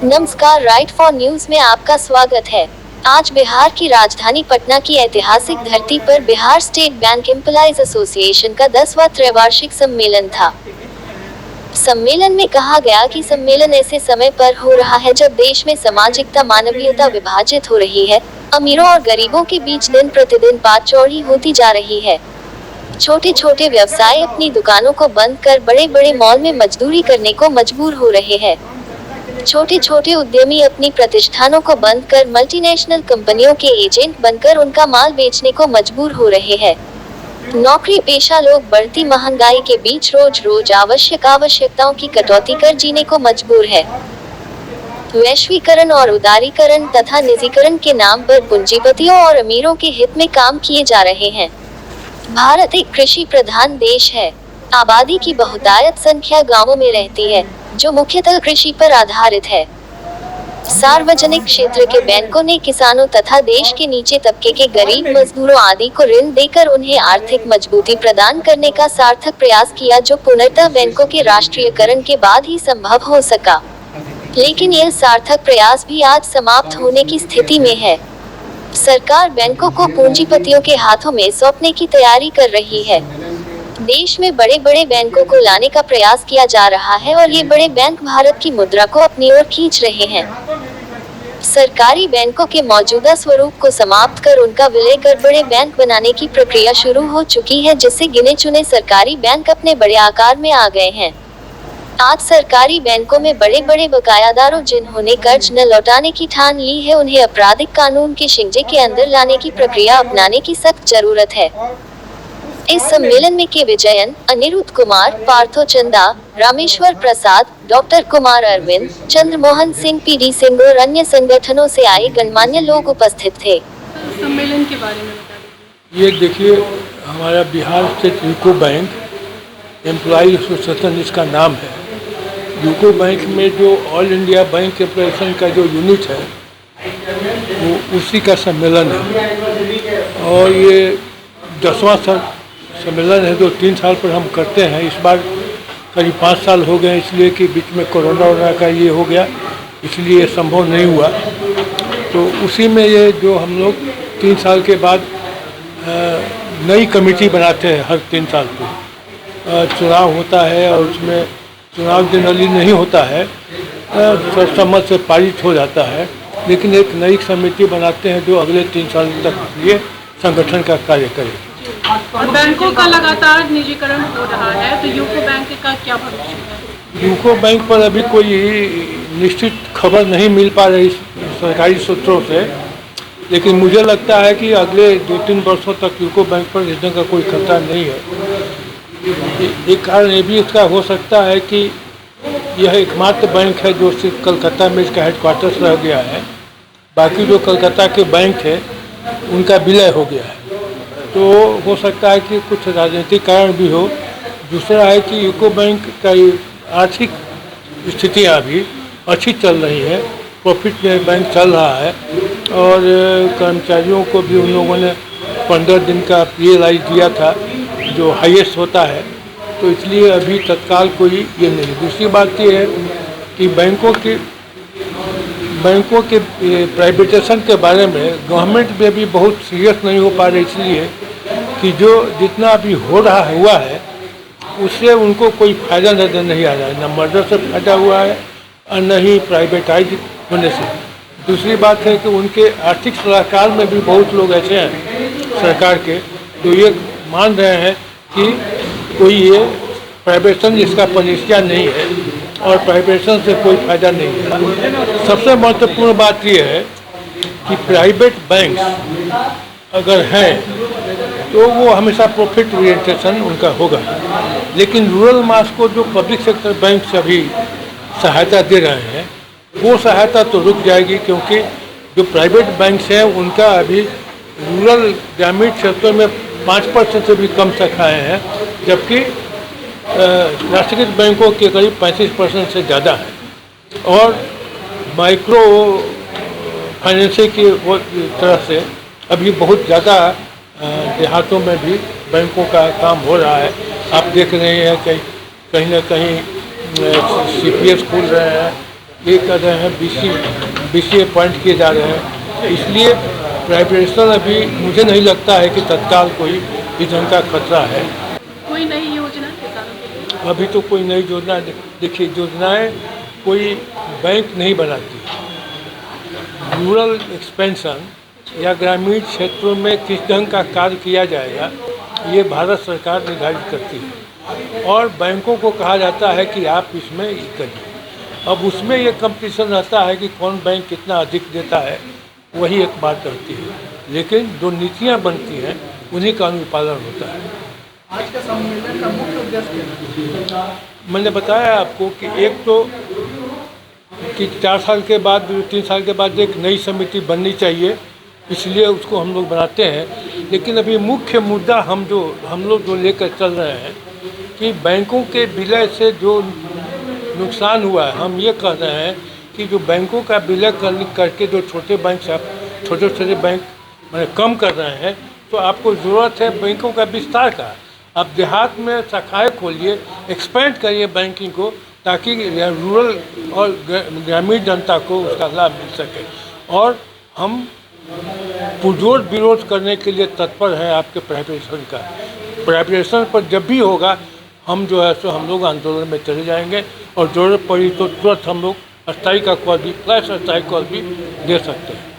नमस्कार, right for news में आपका स्वागत है। आज बिहार की राजधानी पटना की ऐतिहासिक धरती पर Bihar state bank employees association का 10वां त्रैवार्षिक सम्मेलन था। सम्मेलन में कहा गया कि सम्मेलन ऐसे समय पर हो रहा है जब देश में सामाजिकता मानवीयता विभाजित हो रही है, अमीरों और गरीबों के बीच दिन प्रतिदिन बात चौड़ी होती जा रही है। छोटे छोटे व्यवसाय अपनी दुकानों को बंद कर बड़े बड़े मॉल में मजदूरी करने को मजबूर हो रहे हैं। छोटे छोटे उद्यमी अपनी प्रतिष्ठानों को बंद कर मल्टीनेशनल कंपनियों के एजेंट बनकर उनका माल बेचने को मजबूर हो रहे हैं। नौकरी पेशा लोग बढ़ती महंगाई के बीच रोज रोज आवश्यकताओं की कटौती कर जीने को मजबूर है। वैश्वीकरण और उदारीकरण तथा निजीकरण के नाम पर पूंजीपतियों और अमीरों के हित में काम किए जा रहे हैं। भारत एक कृषि प्रधान देश है। आबादी की बहुतायत संख्या गांवों में रहती है, जो मुख्यतः कृषि पर आधारित है। सार्वजनिक क्षेत्र के बैंकों ने किसानों तथा देश के नीचे तबके के गरीब मजदूरों आदि को ऋण देकर उन्हें आर्थिक मजबूती प्रदान करने का सार्थक प्रयास किया, जो पूर्णतः बैंकों के राष्ट्रीयकरण के बाद ही संभव हो सका। लेकिन यह सार्थक प्रयास भी आज समाप्त होने की स्थिति में है। सरकार बैंकों को पूंजीपतियों के हाथों में सौंपने की तैयारी कर रही है। देश में बड़े बड़े बैंकों को लाने का प्रयास किया जा रहा है और ये बड़े बैंक भारत की मुद्रा को अपनी ओर खींच रहे हैं। सरकारी बैंकों के मौजूदा स्वरूप को समाप्त कर उनका विलय कर बड़े बैंक बनाने की प्रक्रिया शुरू हो चुकी है, जिससे गिने चुने सरकारी बैंक अपने बड़े आकार में आ गए हैं। आज सरकारी बैंकों में बड़े बड़े बकायादारों जिन्होंने कर्ज न लौटाने की ठान ली है, उन्हें आपराधिक कानून के शिकंजे के अंदर लाने की प्रक्रिया अपनाने की सख्त जरूरत है। इस सम्मेलन में के विजयन, अनिरुद्ध कुमार, पार्थो चंदा, रामेश्वर प्रसाद, डॉक्टर कुमार अरविंद, चंद्रमोहन सिंह, पीडी सिंह और अन्य संगठनों से आए गणमान्य लोग उपस्थित थे। सम्मेलन के बारे में बता दीजिए। ये देखिए, हमारा Bihar state UCO bank employee association इसका नाम है। यूको बैंक में जो ऑल इंडिया बैंक एम्प्लॉयसन का जो यूनिट है वो उसी का सम्मेलन है और ये 10वां सम्मेलन है जो 3 साल पर हम करते हैं। इस बार करीब 5 साल हो गए, इसलिए कि बीच में कोरोना का ये हो गया, इसलिए ये संभव नहीं हुआ। तो उसी में ये जो हम लोग 3 साल के बाद नई कमेटी बनाते हैं। हर 3 साल पे चुनाव होता है और उसमें चुनाव जनरली नहीं होता है, सर्वसम्मत से पारित हो जाता है, लेकिन एक नई समिति बनाते हैं जो अगले 3 साल तक ये संगठन का कार्य करेगी। और बैंकों का लगातार निजीकरण हो रहा है, तो यूको बैंक का क्या भविष्य है? यूको बैंक पर अभी कोई निश्चित खबर नहीं मिल पा रही सरकारी सूत्रों से, लेकिन मुझे लगता है कि अगले 2-3 वर्षों तक यूको बैंक पर इस का कोई खतरा नहीं है। एक कारण ये भी इसका हो सकता है कि यह एकमात्र बैंक है जो सिर्फ कलकत्ता में इसका हेडक्वार्टर्स रह गया है। बाकी जो कलकत्ता के बैंक थे उनका विलय हो गया है, तो हो सकता है कि कुछ राजनीतिक कारण भी हो। दूसरा है कि यूको बैंक का आर्थिक स्थितियाँ भी अच्छी चल रही है, प्रॉफिट में बैंक चल रहा है और कर्मचारियों को भी उन लोगों ने 15 दिन का PLI दिया था जो हाईएस्ट होता है, तो इसलिए अभी तत्काल कोई ये नहीं। दूसरी बात ये है कि बैंकों के प्राइवेटाइजेशन के बारे में गवर्नमेंट में भी बहुत सीरियस नहीं हो पा रही, इसलिए कि जो जितना अभी हुआ है उससे उनको कोई फ़ायदा नजर नहीं आ रहा है। न मर्डर से फायदा हुआ है और न ही प्राइवेटाइज होने से। दूसरी बात है कि उनके आर्थिक सलाहकार में भी बहुत लोग ऐसे हैं सरकार के जो ये मान रहे हैं कि कोई ये प्राइवेटाइजेशन इसका पनिशिया नहीं है और प्राइवेटाइजेशन से कोई फायदा नहीं है। सबसे महत्वपूर्ण बात यह है कि प्राइवेट बैंक अगर हैं तो वो हमेशा प्रॉफिट ओरिएंटेशन उनका होगा, लेकिन रूरल मास को जो पब्लिक सेक्टर बैंक से अभी सहायता दे रहे हैं वो सहायता तो रुक जाएगी, क्योंकि जो प्राइवेट बैंक्स हैं उनका अभी रूरल ग्रामीण क्षेत्रों में 5% से भी कम शाखाएँ हैं, जबकि राष्ट्रीयकृत बैंकों के करीब 35% से ज़्यादा है। और माइक्रो फाइनेंसिंग की तरह से अभी बहुत ज़्यादा देहातों में भी बैंकों का काम हो रहा है। आप देख रहे हैं कि कहीं ना कहीं CPS खुल रहे हैं, ये कर रहे हैं, BCA अपॉइंट किए जा रहे हैं। इसलिए प्राइवेटाइजेशन अभी मुझे नहीं लगता है कि तत्काल कोई इस ढंग का खतरा है। कोई नई योजना किसानों के लिए? अभी तो कोई नई योजना, देखिए योजनाएं कोई बैंक नहीं बनाती। रूरल एक्सपेंशन या ग्रामीण क्षेत्रों में किस ढंग का कार्य किया जाएगा, ये भारत सरकार निर्धारित करती है और बैंकों को कहा जाता है कि आप इसमें करिए। अब उसमें ये कंपटीशन रहता है कि कौन बैंक कितना अधिक देता है, वही एक बात रहती है, लेकिन जो नीतियाँ बनती हैं उन्हीं का अनुपालन होता है। आज का सम्मेलन का मुख्य उद्देश्य क्या है? मैंने बताया आपको कि एक तो कि 4 साल के बाद 3 साल के बाद एक नई समिति बननी चाहिए, इसलिए उसको हम लोग बनाते हैं। लेकिन अभी मुख्य मुद्दा हम लोग जो लेकर चल रहे हैं कि बैंकों के विलय से जो नुकसान हुआ है, हम ये कह रहे हैं कि जो बैंकों का विलय करके जो छोटे बैंक से आप छोटे बैंक मैंने कम कर रहे हैं, तो आपको ज़रूरत है बैंकों का विस्तार का। आप देहात में शाखाएँ खोलिए, एक्सपेंड करिए बैंकिंग को, ताकि रूरल और ग्रामीण जनता को उसका लाभ मिल सके। और हम पुरजोर विरोध करने के लिए तत्पर हैं आपके प्राइवेटाइजेशन का। प्राइवेटाइजेशन पर जब भी होगा हम जो है सो हम लोग आंदोलन में चले जाएंगे और ज़रूरत पड़ी तो तुरंत हम लोग अस्थायी का कॉल भी, फ्लैश अस्थायी कॉल भी दे सकते हैं।